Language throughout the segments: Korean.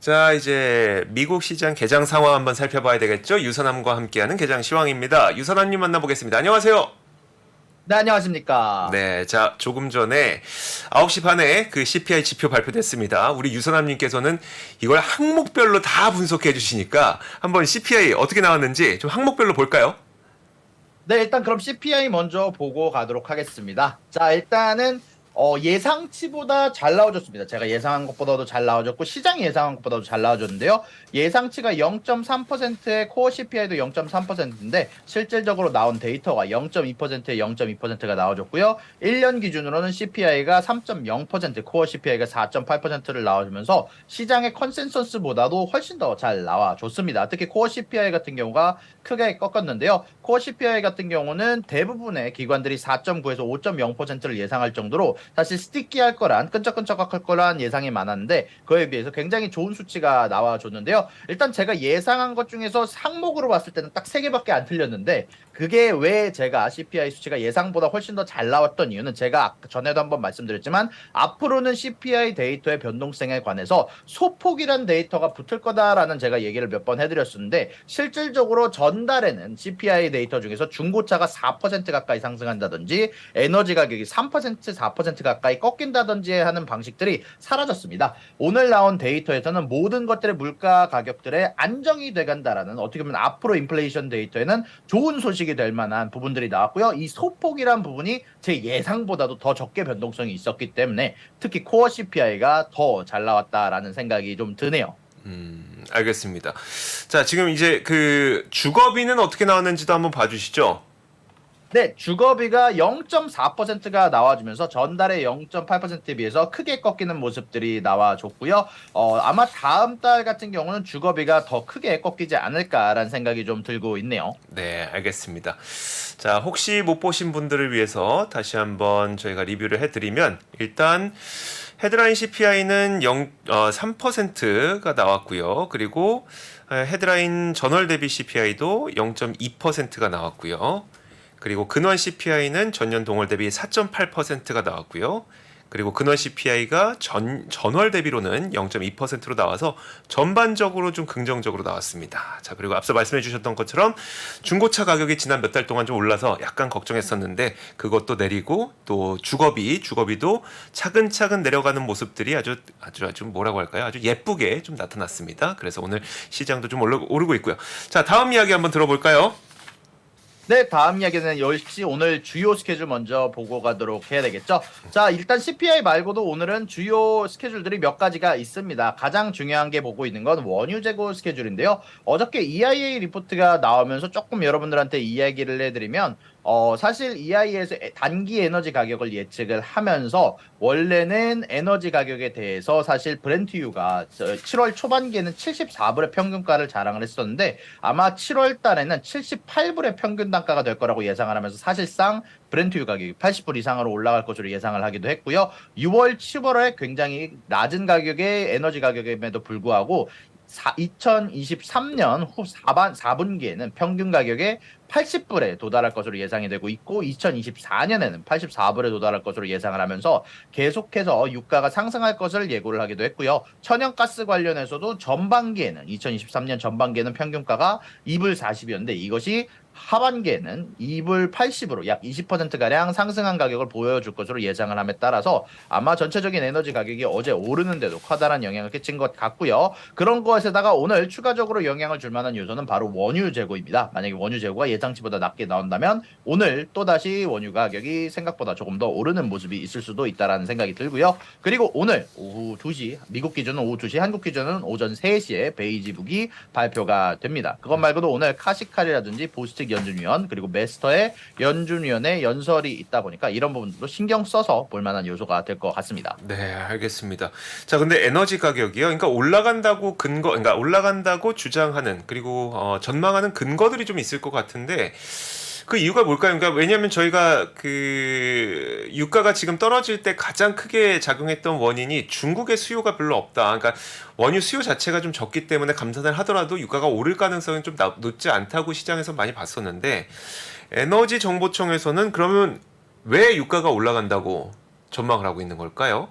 자, 이제 미국 시장 개장 상황 한번 살펴봐야 되겠죠? 유선남과 함께하는 개장 시황입니다. 유선남님 만나보겠습니다. 안녕하세요. 네, 안녕하십니까. 네, 자, 조금 전에 9시 반에 그 CPI 지표 발표됐습니다. 우리 유선남님께서는 이걸 항목별로 다 분석해 주시니까 한번 CPI 어떻게 나왔는지 좀 항목별로 볼까요? 네, 일단 그럼 CPI 먼저 보고 가도록 하겠습니다. 자, 일단은 예상치보다 잘 나와줬습니다. 제가 예상한 것보다도 잘 나와줬고 시장이 예상한 것보다도 잘 나와줬는데요. 예상치가 0.3%의 코어 CPI도 0.3%인데 실질적으로 나온 데이터가 0.2%에 0.2%가 나와줬고요. 1년 기준으로는 CPI가 3.0%, 코어 CPI가 4.8%를 나와주면서 시장의 컨센서스보다도 훨씬 더 잘 나와줬습니다. 특히 코어 CPI 같은 경우가 크게 꺾었는데요. 코어 CPI 같은 경우는 대부분의 기관들이 4.9에서 5.0%를 예상할 정도로 사실 스티키할 거란 끈적끈적할 거란 예상이 많았는데 그에 비해서 굉장히 좋은 수치가 나와줬는데요. 일단 제가 예상한 것 중에서 항목으로 봤을 때는 딱 3개밖에 안 틀렸는데 그게 왜 제가 CPI 수치가 예상보다 훨씬 더 잘 나왔던 이유는 제가 전에도 한번 말씀드렸지만 앞으로는 CPI 데이터의 변동성에 관해서 소폭이란 데이터가 붙을 거다라는 제가 얘기를 몇 번 해드렸었는데 실질적으로 전달에는 CPI 데이터 중에서 중고차가 4% 가까이 상승한다든지 에너지 가격이 3%, 4% 가까이 꺾인다든지 하는 방식들이 사라졌습니다. 오늘 나온 데이터에서는 모든 것들의 물가 가격들의 안정이 돼간다라는 어떻게 보면 앞으로 인플레이션 데이터에는 좋은 소식이 될 만한 부분들이 나왔고요. 이 소폭이란 부분이 제 예상보다도 더 적게 변동성이 있었기 때문에 특히 코어 CPI가 더 잘 나왔다라는 생각이 좀 드네요. 알겠습니다. 자, 지금 이제 그 주거비는 어떻게 나왔는지도 한번 봐주시죠. 네, 주거비가 0.4%가 나와주면서 전달의 0.8%에 비해서 크게 꺾이는 모습들이 나와줬고요. 아마 다음 달 같은 경우는 주거비가 더 크게 꺾이지 않을까라는 생각이 좀 들고 있네요. 네, 알겠습니다. 자, 혹시 못 보신 분들을 위해서 다시 한번 저희가 리뷰를 해드리면 일단 헤드라인 CPI는 3%가 나왔고요. 그리고 헤드라인 전월 대비 CPI도 0.2%가 나왔고요. 그리고 근원 CPI는 전년 동월 대비 4.8%가 나왔고요. 그리고 근원 CPI가 전월 대비로는 0.2%로 나와서 전반적으로 좀 긍정적으로 나왔습니다. 자, 그리고 앞서 말씀해 주셨던 것처럼 중고차 가격이 지난 몇 달 동안 좀 올라서 약간 걱정했었는데 그것도 내리고 또 주거비도 차근차근 내려가는 모습들이 아주 뭐라고 할까요? 아주 예쁘게 좀 나타났습니다. 그래서 오늘 시장도 좀 오르고 있고요. 자, 다음 이야기 한번 들어볼까요? 네, 다음 이야기는 역시 오늘 주요 스케줄 먼저 보고 가도록 해야 되겠죠. 자, 일단 CPI 말고도 오늘은 주요 스케줄들이 몇 가지가 있습니다. 가장 중요한 게 보고 있는 건 원유 재고 스케줄인데요. 어저께 EIA 리포트가 나오면서 조금 여러분들한테 이야기를 해드리면 사실 EI에서 단기 에너지 가격을 예측을 하면서 원래는 에너지 가격에 대해서 사실 브렌트유가 7월 초반기에는 74불의 평균가를 자랑을 했었는데 아마 7월 달에는 78불의 평균 단가가 될 거라고 예상을 하면서 사실상 브렌트유 가격이 80불 이상으로 올라갈 것으로 예상을 하기도 했고요. 6월, 7월에 굉장히 낮은 가격의 에너지 가격임에도 불구하고 2023년 후 4분기에는 평균 가격의 80불에 도달할 것으로 예상이 되고 있고 2024년에는 84불에 도달할 것으로 예상을 하면서 계속해서 유가가 상승할 것을 예고를 하기도 했고요. 천연가스 관련해서도 전반기에는 2023년 전반기에는 평균가가 2불 40이었는데 이것이 하반기에는 2불 80으로 약 20%가량 상승한 가격을 보여줄 것으로 예상을 함에 따라서 아마 전체적인 에너지 가격이 어제 오르는데도 커다란 영향을 끼친 것 같고요. 그런 것에다가 오늘 추가적으로 영향을 줄 만한 요소는 바로 원유 재고입니다. 만약에 원유 재고가 예상치보다 낮게 나온다면 오늘 또다시 원유 가격이 생각보다 조금 더 오르는 모습이 있을 수도 있다라는 생각이 들고요. 그리고 오늘 오후 2시, 미국 기준은 오후 2시, 한국 기준은 오전 3시에 베이지북이 발표가 됩니다. 그것 말고도 오늘 카시칼이라든지 보스틱 연준위원 그리고 메스터의 연준위원회 연설이 있다 보니까 이런 부분도 신경 써서 볼 만한 요소가 될 것 같습니다. 네, 알겠습니다. 자, 근데 에너지 가격이요. 그러니까 올라간다고 주장하는 그리고 전망하는 근거들이 좀 있을 것 같은데 그 이유가 뭘까요? 그러니까 왜냐하면 저희가 그 유가가 지금 떨어질 때 가장 크게 작용했던 원인이 중국의 수요가 별로 없다. 그러니까 원유 수요 자체가 좀 적기 때문에 감산을 하더라도 유가가 오를 가능성이 좀 높지 않다고 시장에서 많이 봤었는데 에너지 정보청에서는 그러면 왜 유가가 올라간다고 전망을 하고 있는 걸까요?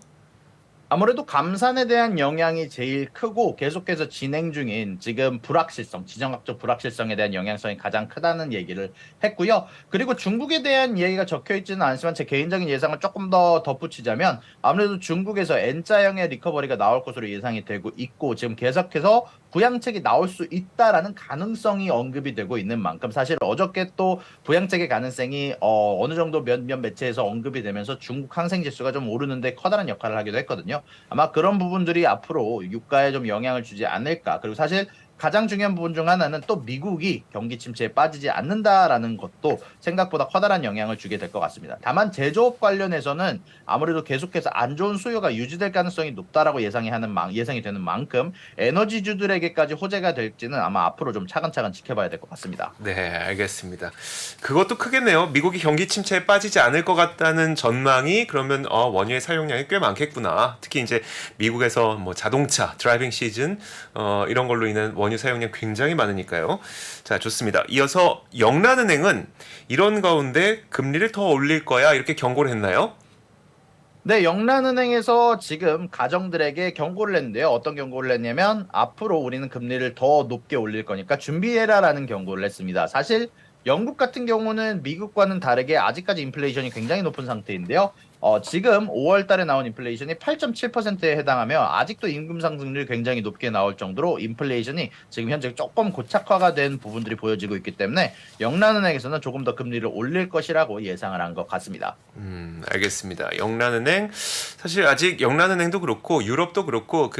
아무래도 감산에 대한 영향이 제일 크고 계속해서 진행 중인 지금 불확실성, 지정학적 불확실성에 대한 영향성이 가장 크다는 얘기를 했고요. 그리고 중국에 대한 얘기가 적혀 있지는 않지만 제 개인적인 예상을 조금 더 덧붙이자면 아무래도 중국에서 N자형의 리커버리가 나올 것으로 예상이 되고 있고 지금 계속해서 부양책이 나올 수 있다라는 가능성이 언급이 되고 있는 만큼 사실 어저께 또 부양책의 가능성이 어느 정도 몇몇 매체에서 언급이 되면서 중국 항생 지수가 좀 오르는데 커다란 역할을 하기도 했거든요. 아마 그런 부분들이 앞으로 유가에 좀 영향을 주지 않을까. 그리고 사실 가장 중요한 부분 중 하나는 또 미국이 경기 침체에 빠지지 않는다라는 것도 생각보다 커다란 영향을 주게 될 것 같습니다. 다만 제조업 관련해서는 아무래도 계속해서 안 좋은 수요가 유지될 가능성이 높다라고 예상이 되는 만큼 에너지주들에게까지 호재가 될지는 아마 앞으로 좀 차근차근 지켜봐야 될 것 같습니다. 네, 알겠습니다. 그것도 크겠네요. 미국이 경기 침체에 빠지지 않을 것 같다는 전망이 그러면 원유의 사용량이 꽤 많겠구나. 특히 이제 미국에서 뭐 자동차, 드라이빙 시즌 이런 걸로 인한 원유 사용량 굉장히 많으니까요. 자, 좋습니다. 이어서 영란은행은 이런 가운데 금리를 더 올릴 거야 이렇게 경고를 했나요? 네, 영란은행에서 지금 가정들에게 경고를 했는데요. 어떤 경고를 했냐면 앞으로 우리는 금리를 더 높게 올릴 거니까 준비해라라는 경고를 했습니다. 사실 영국 같은 경우는 미국과는 다르게 아직까지 인플레이션이 굉장히 높은 상태인데요. 지금 5월 달에 나온 인플레이션이 8.7%에 해당하며 아직도 임금 상승률이 굉장히 높게 나올 정도로 인플레이션이 지금 현재 조금 고착화가 된 부분들이 보여지고 있기 때문에 영란은행에서는 조금 더 금리를 올릴 것이라고 예상을 한 것 같습니다. 알겠습니다. 영란은행 사실 아직 영란은행도 그렇고 유럽도 그렇고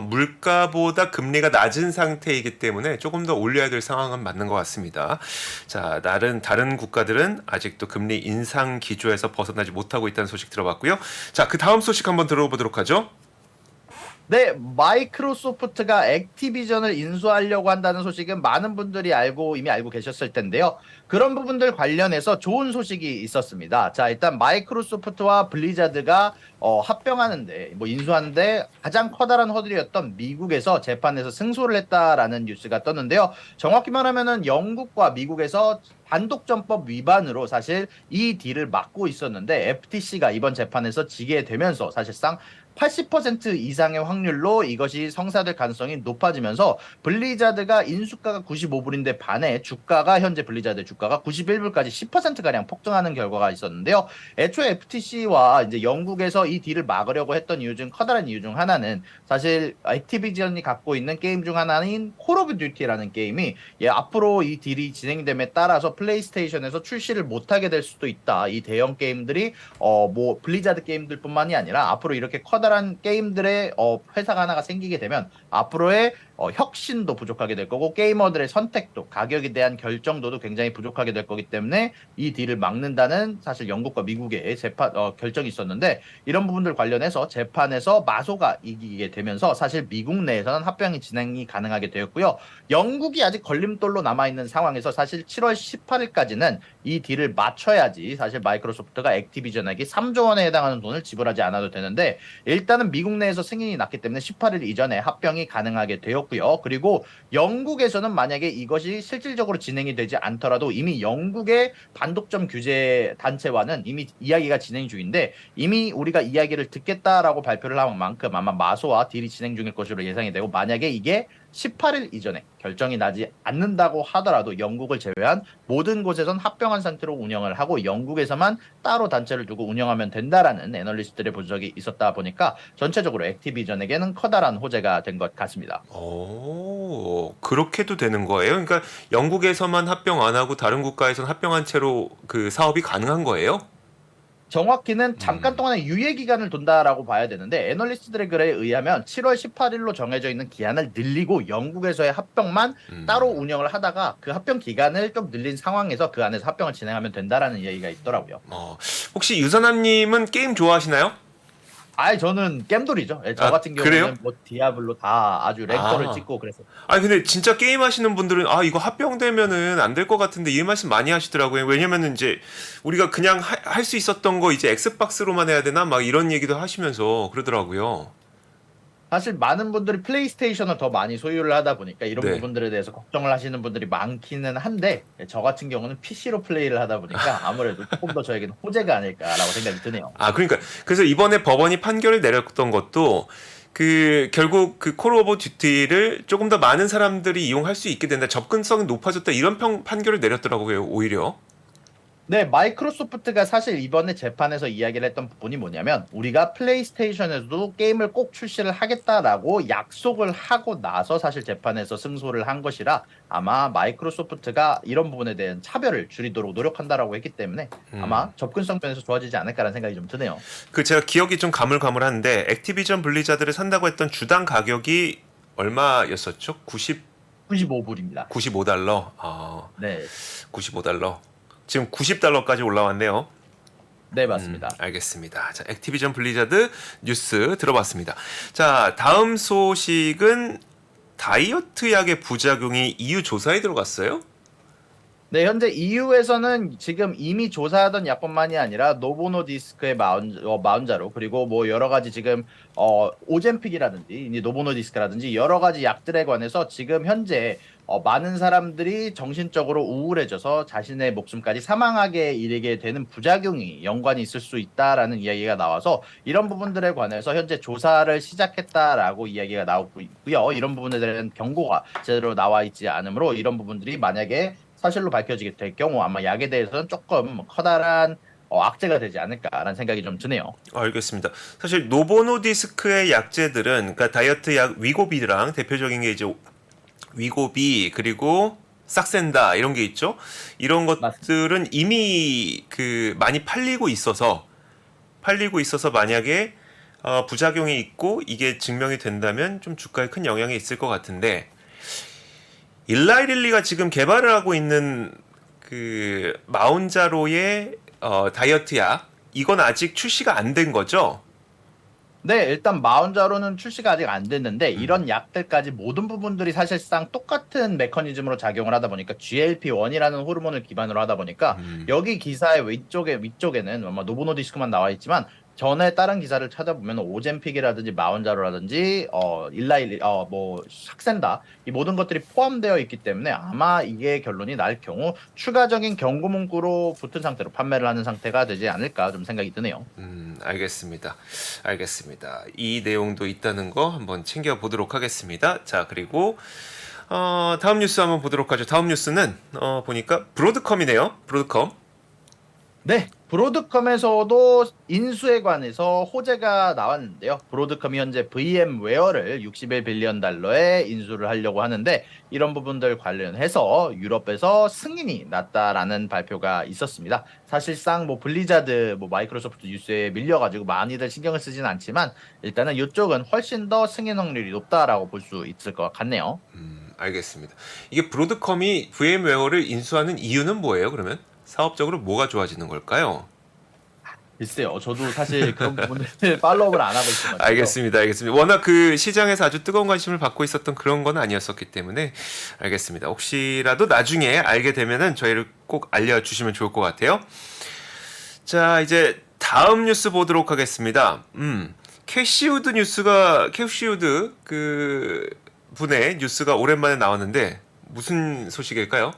물가보다 금리가 낮은 상태이기 때문에 조금 더 올려야 될 상황은 맞는 것 같습니다. 자, 다른 국가들은 아직도 금리 인상 기조에서 벗어나지 못하고 있다는 소식 들어봤고요. 자, 그 다음 소식 한번 들어보도록 하죠. 네, 마이크로소프트가 액티비전을 인수하려고 한다는 소식은 많은 분들이 이미 알고 계셨을 텐데요. 그런 부분들 관련해서 좋은 소식이 있었습니다. 자, 일단 마이크로소프트와 블리자드가 합병하는데, 뭐 인수하는데 가장 커다란 허들이었던 미국에서 재판에서 승소를 했다라는 뉴스가 떴는데요. 정확히 말하면은 영국과 미국에서 단독점법 위반으로 사실 이 딜을 막고 있었는데 FTC가 이번 재판에서 지게 되면서 사실상 80% 이상의 확률로 이것이 성사될 가능성이 높아지면서 블리자드가 인수가가 95불인데 반해 주가가 현재 블리자드 주가가 91불까지 10%가량 폭등하는 결과가 있었는데요. 애초에 FTC와 이제 영국에서 이 딜을 막으려고 했던 커다란 이유 중 하나는 사실 액티비전이 갖고 있는 게임 중 하나인 콜 오브 듀티라는 게임이 앞으로 이 딜이 진행됨에 따라서 플레이스테이션에서 출시를 못하게 될 수도 있다. 이 대형 게임들이 뭐 블리자드 게임들뿐만이 아니라 앞으로 이렇게 커다란 게임들의 회사가 하나가 생기게 되면 앞으로의 혁신도 부족하게 될 거고 게이머들의 선택도 가격에 대한 결정도도 굉장히 부족하게 될 거기 때문에 이 딜을 막는다는 사실 영국과 미국의 결정이 있었는데 이런 부분들 관련해서 재판에서 마소가 이기게 되면서 사실 미국 내에서는 합병이 진행이 가능하게 되었고요. 영국이 아직 걸림돌로 남아있는 상황에서 사실 7월 18일까지는 이 딜을 맞춰야지 사실 마이크로소프트가 액티비전에게 3조 원에 해당하는 돈을 지불하지 않아도 되는데 일단은 미국 내에서 승인이 났기 때문에 18일 이전에 합병이 가능하게 되었고요. 그리고 영국에서는 만약에 이것이 실질적으로 진행이 되지 않더라도 이미 영국의 반독점 규제 단체와는 이미 이야기가 진행 중인데 이미 우리가 이야기를 듣겠다라고 발표를 한 만큼 아마 마소와 딜이 진행 중일 것으로 예상이 되고 만약에 이게 18일 이전에 결정이 나지 않는다고 하더라도 영국을 제외한 모든 곳에선 합병한 상태로 운영을 하고 영국에서만 따로 단체를 두고 운영하면 된다라는 애널리스트들의 분석이 있었다 보니까 전체적으로 액티비전에게는 커다란 호재가 된 것 같습니다. 오, 그렇게도 되는 거예요? 그러니까 영국에서만 합병 안 하고 다른 국가에서는 합병한 채로 그 사업이 가능한 거예요? 정확히는 잠깐 동안의 유예 기간을 둔다라고 봐야 되는데 애널리스트들의 글에 의하면 7월 18일로 정해져 있는 기한을 늘리고 영국에서의 합병만 따로 운영을 하다가 그 합병 기간을 좀 늘린 상황에서 그 안에서 합병을 진행하면 된다라는 얘기가 있더라고요. 혹시 유선남님은 게임 좋아하시나요? 저는 겜돌이죠. 저 같은 그래요? 경우는 뭐 디아블로 다 아주 랭커를 찍고 그래서 아니 근데 진짜 게임 하시는 분들은 이거 합병되면은 안 될 것 같은데 이 말씀 많이 하시더라고요. 왜냐면은 이제 우리가 그냥 할 수 있었던 거 이제 엑스박스로만 해야 되나 막 이런 얘기도 하시면서 그러더라고요. 사실 많은 분들이 플레이스테이션을 더 많이 소유를 하다 보니까 이런 네. 부분들에 대해서 걱정을 하시는 분들이 많기는 한데 저 같은 경우는 PC로 플레이를 하다 보니까 아무래도 조금 더 저에게는 호재가 아닐까라고 생각이 드네요. 아, 그러니까 그래서 이번에 법원이 판결을 내렸던 것도 그 결국 그 콜 오브 듀티를 조금 더 많은 사람들이 이용할 수 있게 된다. 접근성이 높아졌다. 이런 판결을 내렸더라고요, 오히려. 네, 마이크로소프트가 사실 이번에 재판에서 이야기를 했던 부분이 뭐냐면 우리가 플레이스테이션에서도 게임을 꼭 출시를 하겠다라고 약속을 하고 나서 사실 재판에서 승소를 한 것이라 아마 마이크로소프트가 이런 부분에 대한 차별을 줄이도록 노력한다라고 했기 때문에 아마 접근성 면에서 좋아지지 않을까라는 생각이 좀 드네요. 그 제가 기억이 좀 가물가물한데 액티비전 블리자드를 산다고 했던 주당 가격이 얼마였었죠? 95불입니다. 95달러. 아, 네, 95달러. 지금 90달러까지 올라왔네요. 네 맞습니다. 알겠습니다. 자, 액티비전 블리자드 뉴스 들어봤습니다. 자, 다음 소식은 다이어트 약의 부작용이 EU 조사에 들어갔어요? 네, 현재 EU에서는 지금 이미 조사하던 약뿐만이 아니라 노보노디스크의 마운자로 그리고 뭐 여러 가지 지금 오젬픽이라든지 이제 노보노디스크라든지 여러 가지 약들에 관해서 지금 현재 많은 사람들이 정신적으로 우울해져서 자신의 목숨까지 사망하게 이르게 되는 부작용이 연관이 있을 수 있다라는 이야기가 나와서 이런 부분들에 관해서 현재 조사를 시작했다라고 이야기가 나오고 있고요. 이런 부분에 대한 경고가 제대로 나와 있지 않으므로 이런 부분들이 만약에 사실로 밝혀지게 될 경우 아마 약에 대해서는 조금 커다란 악재가 되지 않을까라는 생각이 좀 드네요. 알겠습니다. 사실 노보노디스크의 약제들은 그러니까 다이어트 약 위고비랑 대표적인 게 이제 위고비 그리고 싹센다 이런 게 있죠. 이런 맞습니다. 것들은 이미 그 많이 팔리고 있어서 만약에 부작용이 있고 이게 증명이 된다면 좀 주가에 큰 영향이 있을 것 같은데 일라이릴리가 지금 개발을 하고 있는 그 마운자로의 다이어트 약 이건 아직 출시가 안 된 거죠? 네, 일단 마운자로는 출시가 아직 안 됐는데 이런 약들까지 모든 부분들이 사실상 똑같은 메커니즘으로 작용을 하다 보니까 GLP-1이라는 호르몬을 기반으로 하다 보니까 여기 기사의 위쪽에는 아마 노보노디스크만 나와 있지만 전에 다른 기사를 찾아보면 오젬픽이라든지 마운자로라든지 일라일 뭐 삭센다 이 모든 것들이 포함되어 있기 때문에 아마 이게 결론이 날 경우 추가적인 경고 문구로 붙은 상태로 판매를 하는 상태가 되지 않을까 좀 생각이 드네요. 알겠습니다. 알겠습니다. 이 내용도 있다는 거 한번 챙겨 보도록 하겠습니다. 자, 그리고 다음 뉴스 한번 보도록 하죠. 다음 뉴스는 보니까 브로드컴이네요. 브로드컴. 네, 브로드컴에서도 인수에 관해서 호재가 나왔는데요. 브로드컴이 현재 VM웨어를 61빌리언 달러에 인수를 하려고 하는데 이런 부분들 관련해서 유럽에서 승인이 났다라는 발표가 있었습니다. 사실상 뭐 블리자드, 뭐 마이크로소프트 뉴스에 밀려가지고 많이들 신경을 쓰진 않지만 일단은 이쪽은 훨씬 더 승인 확률이 높다라고 볼 수 있을 것 같네요. 알겠습니다. 이게 브로드컴이 VM웨어를 인수하는 이유는 뭐예요? 그러면 사업적으로 뭐가 좋아지는 걸까요? 글쎄요, 저도 사실 그런 부분을 팔로우를 안 하고 있어가지고. 알겠습니다. 알겠습니다. 워낙 그 시장에서 아주 뜨거운 관심을 받고 있었던 그런 건 아니었었기 때문에 알겠습니다. 혹시라도 나중에 알게 되면은 저희를 꼭 알려주시면 좋을 것 같아요. 자, 이제 다음 뉴스 보도록 하겠습니다. 캐시우드 그 분의 뉴스가 오랜만에 나왔는데 무슨 소식일까요?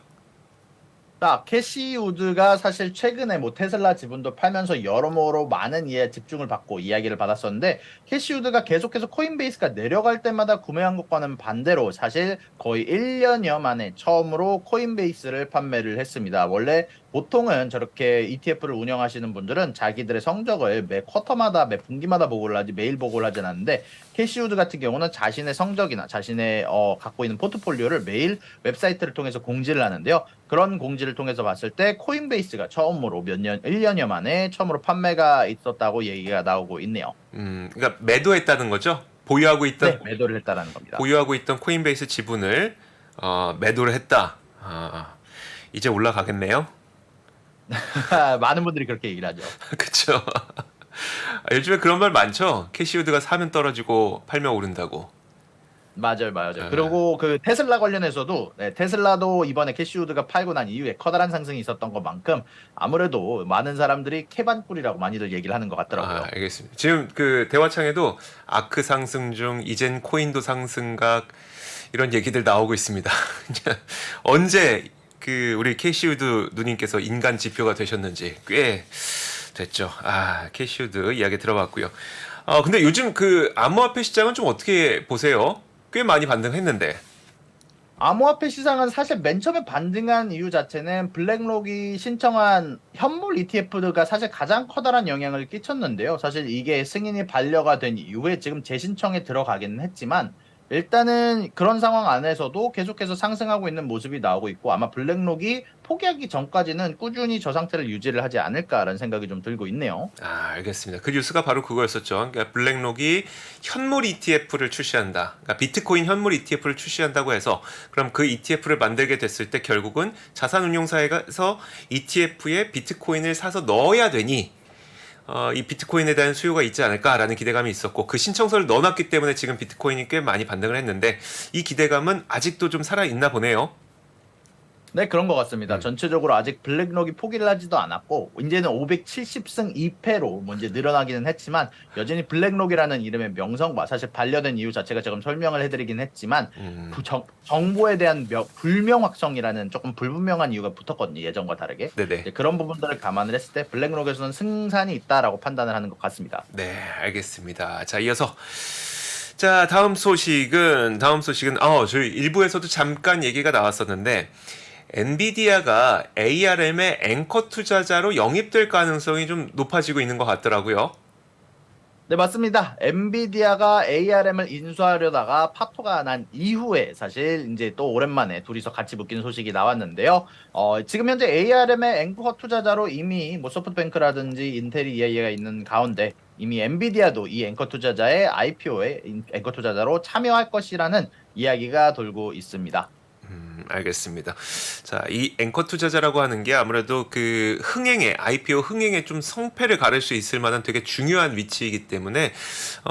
자, 캐시 우드가 사실 최근에 뭐 테슬라 지분도 팔면서 여러모로 많은 집중을 받고 이야기를 받았었는데 캐시 우드가 계속해서 코인베이스가 내려갈 때마다 구매한 것과는 반대로 사실 거의 1년여 만에 처음으로 코인베이스를 판매를 했습니다. 원래 보통은 저렇게 ETF를 운영하시는 분들은 자기들의 성적을 매 쿼터마다 매 분기마다 보고를 하지 매일 보고를 하진 않는데 캐시우드 같은 경우는 자신의 성적이나 자신의 갖고 있는 포트폴리오를 매일 웹사이트를 통해서 공지를 하는데요. 그런 공지를 통해서 봤을 때 코인베이스가 처음으로 1년여 만에 처음으로 판매가 있었다고 얘기가 나오고 있네요. 그러니까 매도했다는 거죠. 보유하고 네, 있던 매도를 했다라는 겁니다. 보유하고 있던 코인베이스 지분을 매도를 했다. 이제 올라가겠네요. 많은 분들이 그렇게 얘기를 하죠. 그쵸. 요즘에 그런 말 많죠. 캐시우드가 사면 떨어지고 팔면 오른다고. 맞아요, 맞아요. 아, 그리고 그 테슬라 관련해서도 네, 테슬라도 이번에 캐시우드가 팔고 난 이후에 커다란 상승이 있었던 것만큼 아무래도 많은 사람들이 캐반꿀이라고 많이들 얘기를 하는 것 같더라고요. 알겠습니다. 지금 그 대화창에도 아크 상승 중 이젠 코인도 상승각 이런 얘기들 나오고 있습니다. 언제 그 우리 캐시우드 누님께서 인간 지표가 되셨는지 꽤 됐죠. 캐시우드 이야기 들어봤고요. 근데 요즘 그 암호화폐 시장은 좀 어떻게 보세요? 꽤 많이 반등했는데. 암호화폐 시장은 사실 맨 처음에 반등한 이유 자체는 블랙록이 신청한 현물 ETF가 사실 가장 커다란 영향을 끼쳤는데요. 사실 이게 승인이 반려가 된 이후에 지금 재신청에 들어가기는 했지만 일단은 그런 상황 안에서도 계속해서 상승하고 있는 모습이 나오고 있고 아마 블랙록이 포기하기 전까지는 꾸준히 저 상태를 유지를 하지 않을까라는 생각이 좀 들고 있네요. 알겠습니다. 그 뉴스가 바로 그거였었죠. 그러니까 블랙록이 현물 ETF를 출시한다. 그러니까 비트코인 현물 ETF를 출시한다고 해서 그럼 그 ETF를 만들게 됐을 때 결국은 자산운용사에서 ETF에 비트코인을 사서 넣어야 되니 이 비트코인에 대한 수요가 있지 않을까라는 기대감이 있었고 그 신청서를 넣어놨기 때문에 지금 비트코인이 꽤 많이 반등을 했는데 이 기대감은 아직도 좀 살아있나 보네요. 네, 그런 것 같습니다. 전체적으로 아직 블랙록이 포기를 하지도 않았고, 이제는 570승 2패로 뭐 이제 늘어나기는 했지만, 여전히 블랙록이라는 이름의 명성과 사실 반려된 이유 자체가 조금 설명을 해드리긴 했지만, 정보에 대한 불명확성이라는 조금 불분명한 이유가 붙었거든요. 예전과 다르게. 네네. 이제 그런 부분들을 감안을 했을 때, 블랙록에서는 승산이 있다라고 판단을 하는 것 같습니다. 네, 알겠습니다. 자, 이어서 자, 다음 소식은 저희 일부에서도 잠깐 얘기가 나왔었는데 엔비디아가 ARM의 앵커 투자자로 영입될 가능성이 좀 높아지고 있는 것 같더라고요. 네, 맞습니다. 엔비디아가 ARM을 인수하려다가 파토가 난 이후에 사실 이제 또 오랜만에 둘이서 같이 묶인 소식이 나왔는데요. 지금 현재 ARM의 앵커 투자자로 이미 뭐 소프트뱅크라든지 인텔이 이야기가 있는 가운데 이미 엔비디아도 이 앵커 투자자의 IPO에 앵커 투자자로 참여할 것이라는 이야기가 돌고 있습니다. 알겠습니다. 자, 이 앵커 투자자라고 하는 게 아무래도 그 IPO 흥행에 좀 성패를 가를 수 있을 만한 되게 중요한 위치이기 때문에,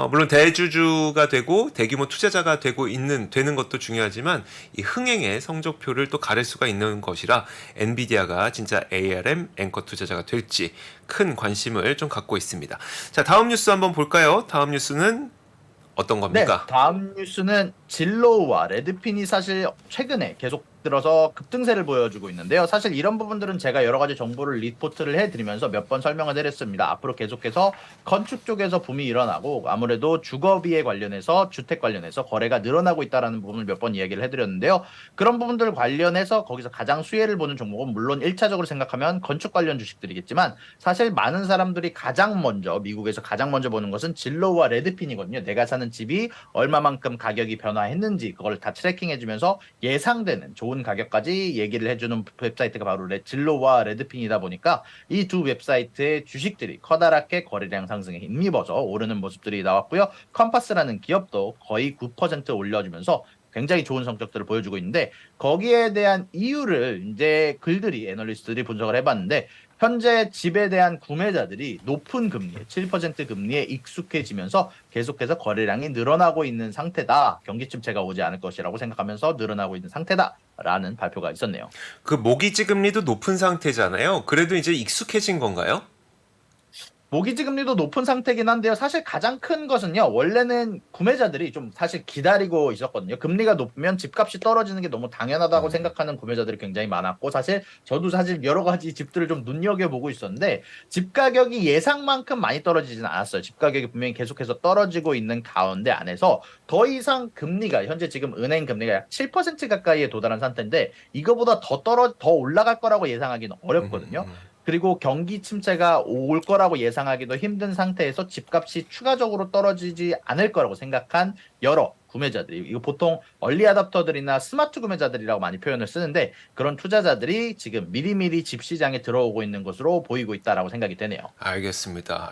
물론 대주주가 되고 대규모 투자자가 되는 것도 중요하지만 이 흥행의 성적표를 또 가를 수가 있는 것이라 엔비디아가 진짜 ARM 앵커 투자자가 될지 큰 관심을 좀 갖고 있습니다. 자, 다음 뉴스 한번 볼까요? 다음 뉴스는 어떤 네, 겁니까? 다음 뉴스는 진로우와 레드핀이 사실 최근에 계속 들어서 급등세를 보여주고 있는데요. 사실 이런 부분들은 제가 여러 가지 정보를 리포트를 해드리면서 몇 번 설명을 드렸습니다. 앞으로 계속해서 건축 쪽에서 붐이 일어나고 아무래도 주거비에 관련해서 주택 관련해서 거래가 늘어나고 있다는 부분을 몇 번 이야기를 해드렸는데요. 그런 부분들 관련해서 거기서 가장 수혜를 보는 종목은 물론 1차적으로 생각하면 건축 관련 주식들이겠지만 사실 많은 사람들이 미국에서 가장 먼저 보는 것은 진로우와 레드핀이거든요. 내가 사는 집이 얼마만큼 가격이 변화했는지 그걸 다 트래킹해주면서 예상되는 좋은 가격까지 얘기를 해주는 웹사이트가 바로 진로와 레드핀이다 보니까 이 두 웹사이트의 주식들이 커다랗게 거래량 상승에 힘입어서 오르는 모습들이 나왔고요. 컴파스라는 기업도 거의 9% 올려주면서 굉장히 좋은 성적들을 보여주고 있는데 거기에 대한 이유를 이제 애널리스트들이 분석을 해봤는데 현재 집에 대한 구매자들이 높은 금리에 7% 금리에 익숙해지면서 계속해서 거래량이 늘어나고 있는 상태다. 경기 침체가 오지 않을 것이라고 생각하면서 늘어나고 있는 상태다라는 발표가 있었네요. 그 모기지 금리도 높은 상태잖아요. 그래도 이제 익숙해진 건가요? 모기지 금리도 높은 상태긴 한데요. 사실 가장 큰 것은요. 원래는 구매자들이 좀 사실 기다리고 있었거든요. 금리가 높으면 집값이 떨어지는 게 너무 당연하다고 생각하는 구매자들이 굉장히 많았고 사실 저도 사실 여러 가지 집들을 좀 눈여겨보고 있었는데 집 가격이 예상만큼 많이 떨어지진 않았어요. 집 가격이 분명히 계속해서 떨어지고 있는 가운데 안에서 더 이상 금리가 현재 지금 은행 금리가 약 7% 가까이에 도달한 상태인데 이거보다 더 올라갈 거라고 예상하기는 어렵거든요. 그리고 경기 침체가 올 거라고 예상하기도 힘든 상태에서 집값이 추가적으로 떨어지지 않을 거라고 생각한 여러 구매자들이 이거 보통 얼리 아답터들이나 스마트 구매자들이라고 많이 표현을 쓰는데 그런 투자자들이 지금 미리미리 집 시장에 들어오고 있는 것으로 보이고 있다라고 생각이 되네요. 알겠습니다.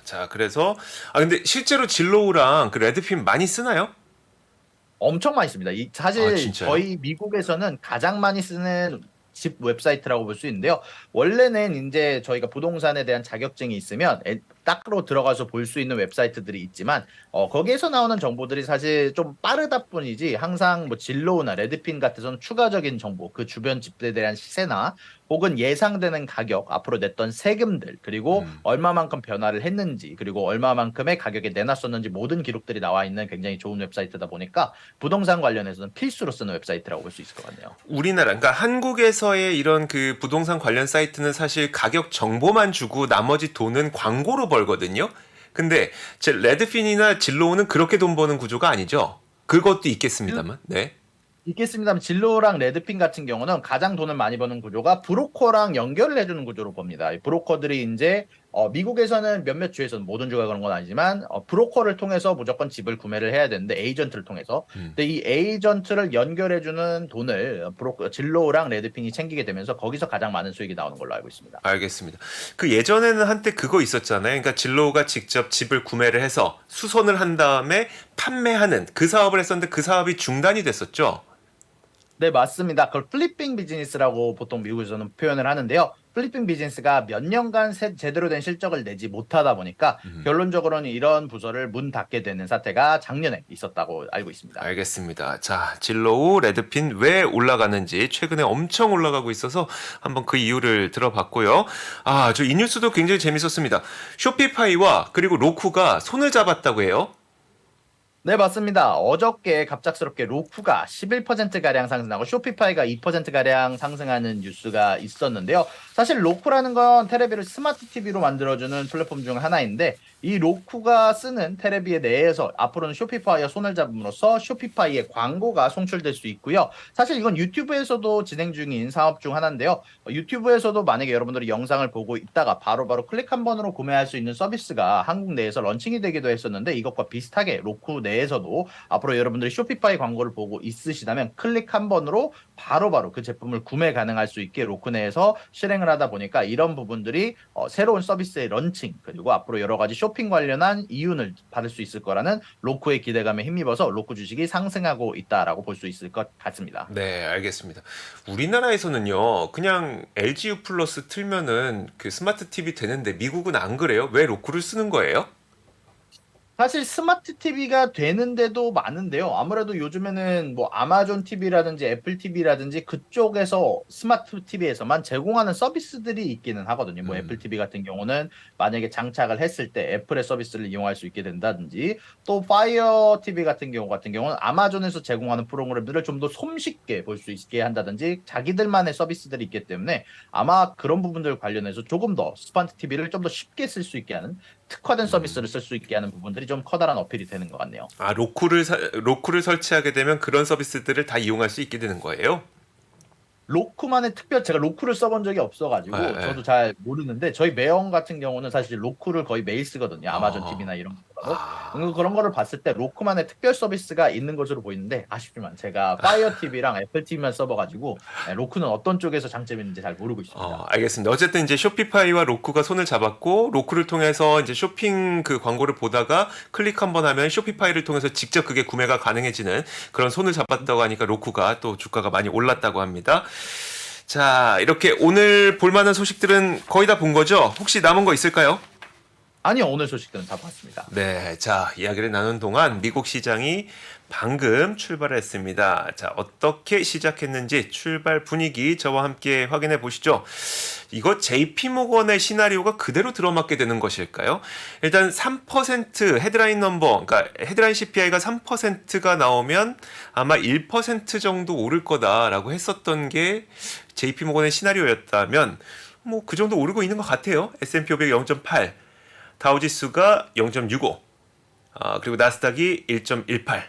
자, 그래서 근데 실제로 진로우랑 그 레드핀 많이 쓰나요? 엄청 많이 씁니다. 사실 진짜요? 저희 미국에서는 가장 많이 쓰는 집 웹사이트라고 볼 수 있는데요. 원래는 이제 저희가 부동산에 대한 자격증이 있으면 딱으로 들어가서 볼 수 있는 웹사이트들이 있지만 거기에서 나오는 정보들이 사실 좀 빠르다 뿐이지 항상 뭐 진로우나 레드핀 같은 추가적인 정보, 그 주변 집들에 대한 시세나 혹은 예상되는 가격, 앞으로 냈던 세금들, 그리고 얼마만큼 변화를 했는지, 그리고 얼마만큼의 가격에 내놨었는지 모든 기록들이 나와 있는 굉장히 좋은 웹사이트다 보니까 부동산 관련해서는 필수로 쓰는 웹사이트라고 볼 수 있을 것 같네요. 우리나라, 그러니까 한국에서의 이런 그 부동산 관련 사이트는 사실 가격 정보만 주고 나머지 돈은 광고로 벌거든요. 근데 제 레드핀이나 진로우는 그렇게 돈 버는 구조가 아니죠. 그것도 있겠습니다만. 네. 있겠습니다만 진로랑 레드핀 같은 경우는 가장 돈을 많이 버는 구조가 브로커랑 연결을 해주는 구조로 봅니다. 이 브로커들이 이제 미국에서는 몇몇 주에서는 모든 주가 그런 건 아니지만 브로커를 통해서 무조건 집을 구매를 해야 되는데 에이전트를 통해서 근데 이 에이전트를 연결해주는 돈을 브로커 진로랑 레드핀이 챙기게 되면서 거기서 가장 많은 수익이 나오는 걸로 알고 있습니다. 알겠습니다. 그 예전에는 한때 그거 있었잖아요. 그러니까 진로우가 직접 집을 구매를 해서 수선을 한 다음에 판매하는 그 사업을 했었는데 그 사업이 중단이 됐었죠. 네, 맞습니다. 그걸 플리핑 비즈니스라고 보통 미국에서는 표현을 하는데요. 플리핑 비즈니스가 몇 년간 제대로 된 실적을 내지 못하다 보니까 결론적으로는 이런 부서를 문 닫게 되는 사태가 작년에 있었다고 알고 있습니다. 알겠습니다. 자, 진로우, 레드핀 왜 올라가는지 최근에 엄청 올라가고 있어서 한번 그 이유를 들어봤고요. 아, 저 이 뉴스도 굉장히 재밌었습니다. 쇼피파이와 그리고 로쿠가 손을 잡았다고 해요. 네, 맞습니다. 어저께 갑작스럽게 로쿠가 11%가량 상승하고 쇼피파이가 2%가량 상승하는 뉴스가 있었는데요. 사실 로쿠라는 건 테레비를 스마트 TV로 만들어주는 플랫폼 중 하나인데 이 로쿠가 쓰는 테레비에 대해서 앞으로는 쇼피파이와 손을 잡음으로써 쇼피파이의 광고가 송출될 수 있고요. 사실 이건 유튜브에서도 진행 중인 사업 중 하나인데요. 유튜브에서도 만약에 여러분들이 영상을 보고 있다가 바로바로 클릭 한 번으로 구매할 수 있는 서비스가 한국 내에서 런칭이 되기도 했었는데 이것과 비슷하게 로쿠 내에서도 앞으로 여러분들이 쇼피파이 광고를 보고 있으시다면 클릭 한 번으로 바로바로 그 제품을 구매 가능할 수 있게 로쿠 내에서 실행을 하다 보니까 이런 부분들이 새로운 서비스의 런칭 그리고 앞으로 여러 가지 쇼핑 관련한 이윤을 받을 수 있을 거라는 로쿠의 기대감에 힘입어서 로쿠 주식이 상승하고 있다라고 볼 수 있을 것 같습니다. 네, 알겠습니다. 우리나라에서는요, 그냥 LGU 플러스 틀면은 그 스마트 TV 되는데 미국은 안 그래요? 왜 로쿠를 쓰는 거예요? 사실 스마트 TV가 되는데도 많은데요. 아무래도 요즘에는 뭐 아마존 TV라든지 애플 TV라든지 그쪽에서 스마트 TV에서만 제공하는 서비스들이 있기는 하거든요. 뭐 애플 TV 같은 경우는 만약에 장착을 했을 때 애플의 서비스를 이용할 수 있게 된다든지 또 파이어 TV 같은 경우는 아마존에서 제공하는 프로그램들을 좀 더 손쉽게 볼 수 있게 한다든지 자기들만의 서비스들이 있기 때문에 아마 그런 부분들 관련해서 조금 더 스마트 TV를 좀 더 쉽게 쓸 수 있게 하는 특화된 서비스를 쓸 수 있게 하는 부분들이 좀 커다란 어필이 되는 것 같네요. 아, 로쿠를 설치하게 되면 그런 서비스들을 다 이용할 수 있게 되는 거예요? 로쿠만의 제가 로쿠를 써본 적이 없어가지고 네, 네. 저도 잘 모르는데 저희 매형 같은 경우는 사실 로쿠를 거의 매일 쓰거든요. 아마존 어. TV나 이런 것보다도. 아, 그런 거를 봤을 때 로쿠만의 특별 서비스가 있는 것으로 보이는데 아쉽지만 제가 파이어 TV랑 애플 TV만 써봐가지고 로쿠는 어떤 쪽에서 장점이 있는지 잘 모르고 있습니다. 알겠습니다. 어쨌든 이제 쇼피파이와 로쿠가 손을 잡았고, 로쿠를 통해서 이제 쇼핑 그 광고를 보다가 클릭 한번 하면 쇼피파이를 통해서 직접 그게 구매가 가능해지는 그런 손을 잡았다고 하니까 로쿠가 또 주가가 많이 올랐다고 합니다. 자, 이렇게 오늘 볼만한 소식들은 거의 다 본 거죠? 혹시 남은 거 있을까요? 아니요, 오늘 소식들은 다 봤습니다. 네, 자, 이야기를 나눈 동안 미국 시장이 방금 출발을 했습니다. 자, 어떻게 시작했는지 출발 분위기 저와 함께 확인해 보시죠. 이거 JP모건의 시나리오가 그대로 들어맞게 되는 것일까요? 일단 3% 헤드라인 넘버, 그러니까 헤드라인 CPI가 3%가 나오면 아마 1% 정도 오를 거다라고 했었던 게 JP모건의 시나리오였다면 뭐 그 정도 오르고 있는 것 같아요. S&P 500 0.8, 다우지수가 0.65, 그리고 나스닥이 1.18.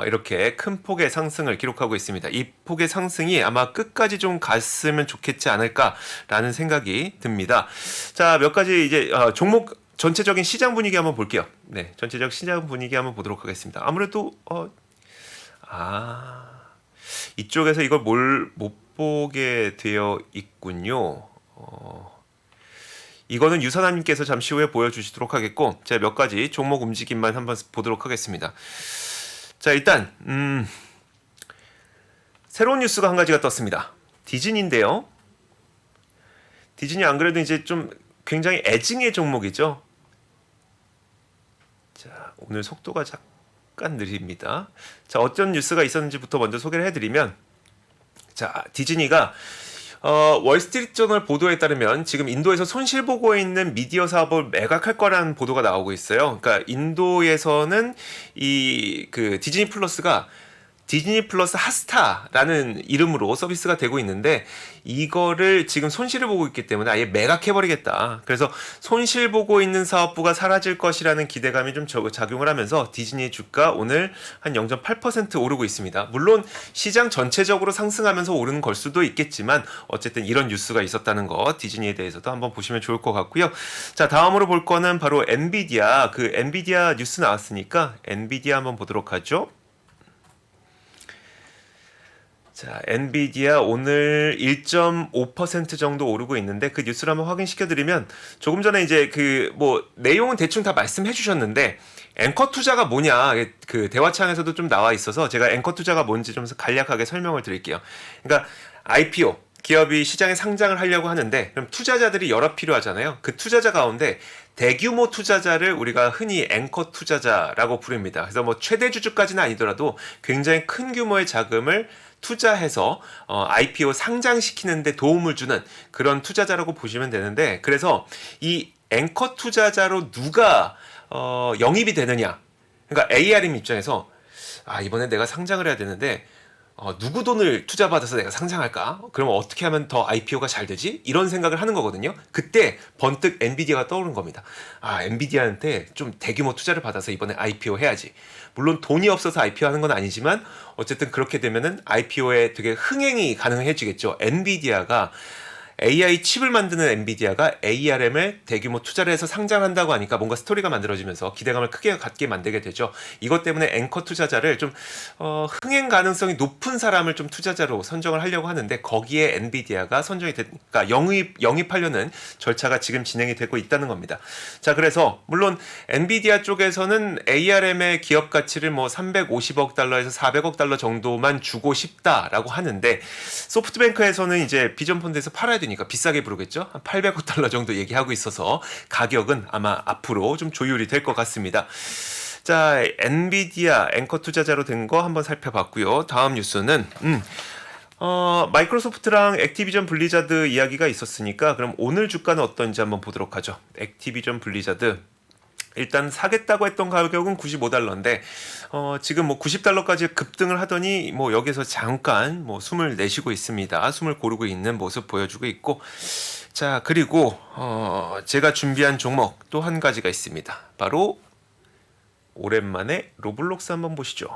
이렇게 큰 폭의 상승을 기록하고 있습니다. 이 폭의 상승이 아마 끝까지 좀 갔으면 좋겠지 않을까라는 생각이 듭니다. 자, 몇 가지 이제 종목 전체적인 시장 분위기 한번 볼게요. 네, 전체적 시장 분위기 한번 보도록 하겠습니다. 아무래도 이쪽에서 이걸 못 보게 되어 있군요. 이거는 유선아님께서 잠시 후에 보여주시도록 하겠고 제가 몇 가지 종목 움직임만 한번 보도록 하겠습니다. 자, 일단 새로운 뉴스가 한 가지가 떴습니다. 디즈니인데요. 디즈니 안 그래도 이제 좀 굉장히 애증의 종목이죠. 오늘 속도가 잠깐 느립니다. 자, 어떤 뉴스가 있었는지부터 먼저 소개를 해드리면, 자, 디즈니가 월스트리트저널 보도에 따르면 지금 인도에서 손실 보고에 있는 미디어 사업을 매각할 거라는 보도가 나오고 있어요. 그러니까 인도에서는 이 그 디즈니 플러스가 디즈니 플러스 핫스타라는 이름으로 서비스가 되고 있는데 이거를 지금 손실을 보고 있기 때문에 아예 매각해버리겠다. 그래서 손실 보고 있는 사업부가 사라질 것이라는 기대감이 좀 작용을 하면서 디즈니 주가 오늘 한 0.8% 오르고 있습니다. 물론 시장 전체적으로 상승하면서 오르는 걸 수도 있겠지만 어쨌든 이런 뉴스가 있었다는 거 디즈니에 대해서도 한번 보시면 좋을 것 같고요. 자, 다음으로 볼 거는 바로 엔비디아. 그 엔비디아 뉴스 나왔으니까 엔비디아 한번 보도록 하죠. 자, 엔비디아 오늘 1.5% 정도 오르고 있는데 그 뉴스를 한번 확인시켜 드리면 조금 전에 이제 그 뭐 내용은 대충 다 말씀해 주셨는데 앵커 투자가 뭐냐 그 대화창에서도 좀 나와 있어서 제가 앵커 투자가 뭔지 좀 간략하게 설명을 드릴게요. 그러니까 IPO 기업이 시장에 상장을 하려고 하는데 그럼 투자자들이 여러 필요하잖아요. 그 투자자 가운데 대규모 투자자를 우리가 흔히 앵커 투자자라고 부릅니다. 그래서 뭐 최대 주주까지는 아니더라도 굉장히 큰 규모의 자금을 투자해서 IPO 상장시키는 데 도움을 주는 그런 투자자라고 보시면 되는데 그래서 이 앵커 투자자로 누가 영입이 되느냐 그러니까 ARM 입장에서 이번에 내가 상장을 해야 되는데 누구 돈을 투자받아서 내가 상장할까? 그러면 어떻게 하면 더 IPO가 잘 되지? 이런 생각을 하는 거거든요. 그때 번뜩 엔비디아가 떠오른 겁니다. 엔비디아한테 좀 대규모 투자를 받아서 이번에 IPO 해야지. 물론 돈이 없어서 IPO 하는 건 아니지만 어쨌든 그렇게 되면은 IPO에 되게 흥행이 가능해지겠죠. 엔비디아가 AI 칩을 만드는 엔비디아가 ARM에 대규모 투자를 해서 상장한다고 하니까 뭔가 스토리가 만들어지면서 기대감을 크게 갖게 만들게 되죠. 이것 때문에 앵커 투자자를 좀 흥행 가능성이 높은 사람을 좀 투자자로 선정을 하려고 하는데 거기에 엔비디아가 선정이 되니까 영입하려는 절차가 지금 진행이 되고 있다는 겁니다. 자, 그래서 물론 엔비디아 쪽에서는 ARM의 기업 가치를 뭐 350억 달러에서 400억 달러 정도만 주고 싶다라고 하는데 소프트뱅크에서는 이제 비전 펀드에서 팔아야 되니까 비싸게 부르겠죠. 한 800억 달러 정도 얘기하고 있어서 가격은 아마 앞으로 좀 조율이 될 것 같습니다. 자, 엔비디아 앵커 투자자로 된 거 한번 살펴봤고요. 다음 뉴스는 마이크로소프트랑 액티비전 블리자드 이야기가 있었으니까 그럼 오늘 주가는 어떤지 한번 보도록 하죠. 액티비전 블리자드 일단 사겠다고 했던 가격은 95달러인데 지금 뭐 90달러까지 급등을 하더니 뭐 여기서 잠깐 뭐 숨을 내쉬고 있습니다. 숨을 고르고 있는 모습 보여주고 있고 자, 그리고 제가 준비한 종목 또 한 가지가 있습니다. 바로 오랜만에 로블록스 한번 보시죠.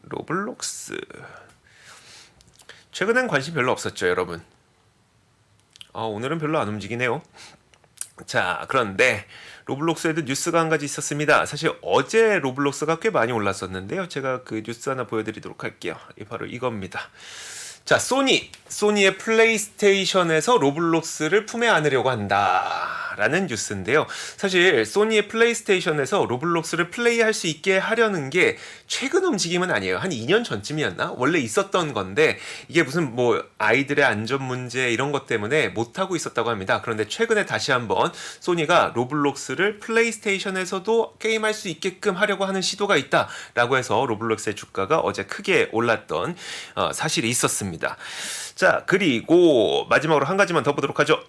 로블록스 최근엔 관심 별로 없었죠, 여러분. 오늘은 별로 안 움직이네요. 자, 그런데 로블록스에도 뉴스가 한 가지 있었습니다. 사실 어제 로블록스가 꽤 많이 올랐었는데요. 제가 그 뉴스 하나 보여드리도록 할게요. 바로 이겁니다. 자, 소니의 플레이스테이션에서 로블록스를 품에 안으려고 한다라는 뉴스인데요. 사실 소니의 플레이스테이션에서 로블록스를 플레이할 수 있게 하려는 게 최근 움직임은 아니에요. 한 2년 전쯤이었나? 원래 있었던 건데 이게 무슨 뭐 아이들의 안전 문제 이런 것 때문에 못 하고 있었다고 합니다. 그런데 최근에 다시 한번 소니가 로블록스를 플레이스테이션에서도 게임할 수 있게끔 하려고 하는 시도가 있다라고 해서 로블록스의 주가가 어제 크게 올랐던 사실이 있었습니다. 자, 그리고 마지막으로 한 가지만 더 보도록 하죠.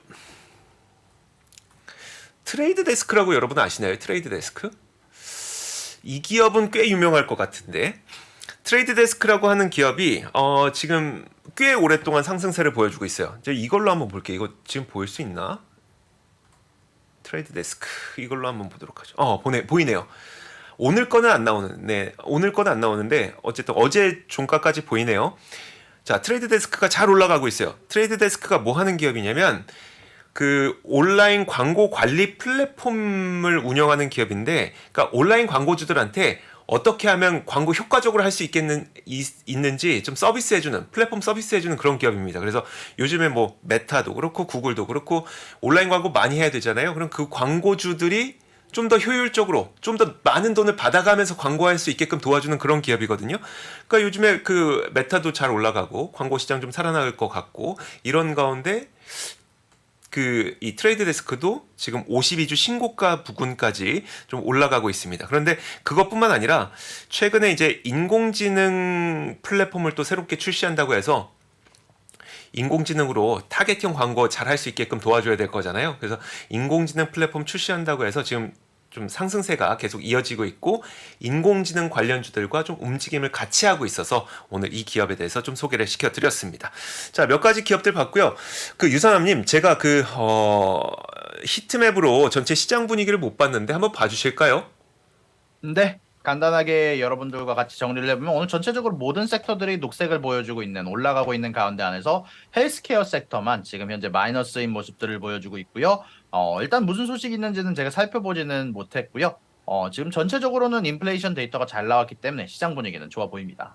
트레이드 데스크라고 여러분 아시나요? 트레이드 데스크? 이 기업은 꽤 유명할 것 같은데 트레이드 데스크라고 하는 기업이 지금 꽤 오랫동안 상승세를 보여주고 있어요. 제가 이걸로 한번 볼게요. 이거 지금 보일 수 있나? 트레이드 데스크 이걸로 한번 보도록 하죠. 보이네요. 오늘 거는 안 나오는데 어쨌든 어제 종가까지 보이네요. 자, 트레이드 데스크가 잘 올라가고 있어요. 트레이드 데스크가 뭐 하는 기업이냐면 그 온라인 광고 관리 플랫폼을 운영하는 기업인데 그러니까 온라인 광고주들한테 어떻게 하면 광고 효과적으로 할 수 있는지 좀 서비스해주는 플랫폼 서비스해주는 그런 기업입니다. 그래서 요즘에 뭐 메타도 그렇고 구글도 그렇고 온라인 광고 많이 해야 되잖아요. 그럼 그 광고주들이 좀 더 효율적으로 좀 더 많은 돈을 받아가면서 광고할 수 있게끔 도와주는 그런 기업이거든요. 그러니까 요즘에 그 메타도 잘 올라가고 광고 시장 좀 살아날 것 같고 이런 가운데 이 트레이드 데스크도 지금 52주 신고가 부근까지 좀 올라가고 있습니다. 그런데 그것뿐만 아니라 최근에 이제 인공지능 플랫폼을 또 새롭게 출시한다고 해서 인공지능으로 타겟형 광고 잘 할 수 있게끔 도와줘야 될 거잖아요. 그래서 인공지능 플랫폼 출시한다고 해서 지금 좀 상승세가 계속 이어지고 있고 인공지능 관련주들과 좀 움직임을 같이 하고 있어서 오늘 이 기업에 대해서 좀 소개를 시켜드렸습니다. 자, 몇 가지 기업들 봤고요. 유선남님, 제가 히트맵으로 전체 시장 분위기를 못 봤는데 한번 봐주실까요? 네. 간단하게 여러분들과 같이 정리를 해보면 오늘 전체적으로 모든 섹터들이 녹색을 보여주고 있는 올라가고 있는 가운데 안에서 헬스케어 섹터만 지금 현재 마이너스인 모습들을 보여주고 있고요. 일단 무슨 소식이 있는지는 제가 살펴보지는 못했고요. 지금 전체적으로는 인플레이션 데이터가 잘 나왔기 때문에 시장 분위기는 좋아 보입니다.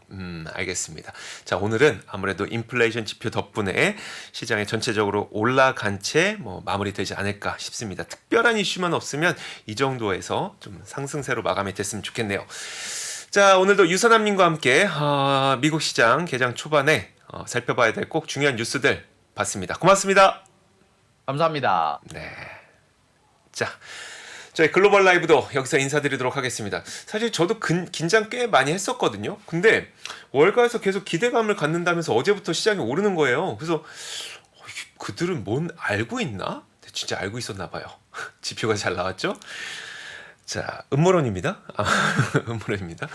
알겠습니다. 자, 오늘은 아무래도 인플레이션 지표 덕분에 시장이 전체적으로 올라간 채 마무리되지 않을까 싶습니다. 특별한 이슈만 없으면 이 정도에서 좀 상승세로 마감이 됐으면 좋겠네요. 자, 오늘도 유선남님과 함께 미국 시장 개장 초반에 살펴봐야 될 꼭 중요한 뉴스들 봤습니다. 고맙습니다. 감사합니다. 네. 자, 저희 글로벌 라이브도 여기서 인사드리도록 하겠습니다. 사실 저도 긴장 꽤 많이 했었거든요. 근데 월가에서 계속 기대감을 갖는다면서 어제부터 시장이 오르는 거예요. 그래서 그들은 뭔 알고 있나? 진짜 알고 있었나 봐요. 지표가 잘 나왔죠? 자, 음모론입니다. 음모론입니다.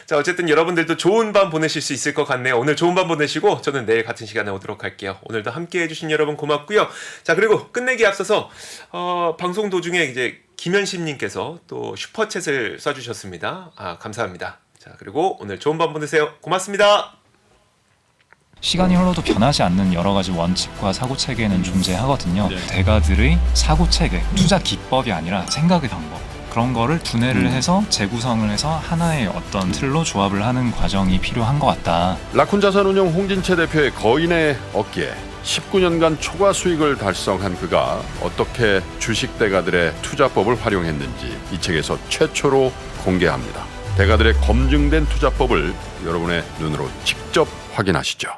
자, 어쨌든 여러분들도 좋은 밤 보내실 수 있을 것 같네요. 오늘 좋은 밤 보내시고 저는 내일 같은 시간에 오도록 할게요. 오늘도 함께 해주신 여러분 고맙고요. 자, 그리고 끝내기 앞서서 방송 도중에 이제 김현심님께서 또 슈퍼챗을 쏴주셨습니다. 감사합니다. 자, 그리고 오늘 좋은 밤 보내세요. 고맙습니다. 시간이 흘러도 변하지 않는 여러 가지 원칙과 사고 체계는 존재하거든요. 대가들의 사고 체계, 투자 기법이 아니라 생각의 방법. 그런 거를 분해를 해서 재구성을 해서 하나의 어떤 틀로 조합을 하는 과정이 필요한 것 같다. 라쿤 자산운용 홍진채 대표의 거인의 어깨에 19년간 초과 수익을 달성한 그가 어떻게 주식 대가들의 투자법을 활용했는지 이 책에서 최초로 공개합니다. 대가들의 검증된 투자법을 여러분의 눈으로 직접 확인하시죠.